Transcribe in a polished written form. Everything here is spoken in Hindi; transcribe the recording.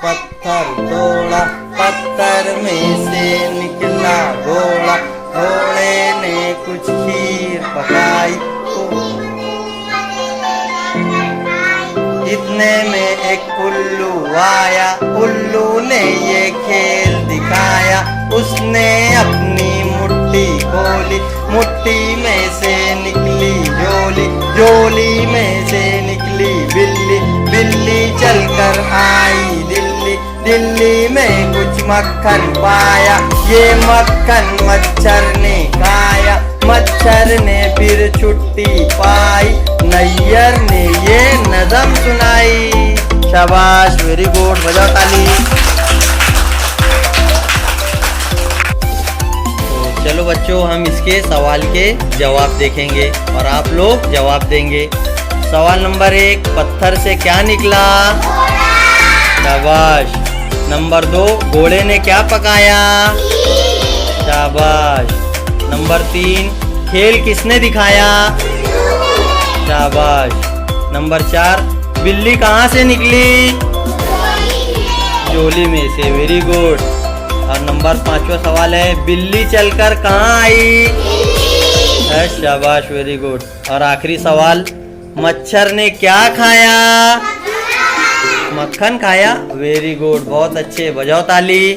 पत्थर तोड़ा, पत्थर में से निकला घोड़ा, घोड़े ने कुछ खीर पकाई, इतने में एक उल्लू आया, उल्लू ने ये खेल दिखाया। उसने अपनी मुट्ठी खोली, मुट्ठी में से निकली झोली, झोली में से निकली बिल्ली, बिल्ली चलकर आई दिल्ली, दिल्ली में कुछ मक्खन पाया, ये मक्खन मच्छर ने खाया, मच्छर ने फिर छुट्टी पाई, नैयर ने ये नज़म सुनाई। शाबाश, वेरी गुड, बजाओ ताली। तो चलो बच्चों, हम इसके सवाल के जवाब देखेंगे और आप लोग जवाब देंगे। सवाल नंबर 1, पत्थर से क्या निकला? शाबाश। नंबर 2, घोड़े ने क्या पकाया? शाबाश। नंबर 3, खेल किसने दिखाया? शाबाश। नंबर 4, बिल्ली कहाँ से निकली? झोली में से, वेरी गुड। और नंबर 5वां सवाल है, बिल्ली चलकर कहाँ आई? शाबाश, वेरी गुड। और आखिरी सवाल, मच्छर ने क्या खाया? मक्खन खाया, वेरी गुड, बहुत अच्छे, बजाओ ताली।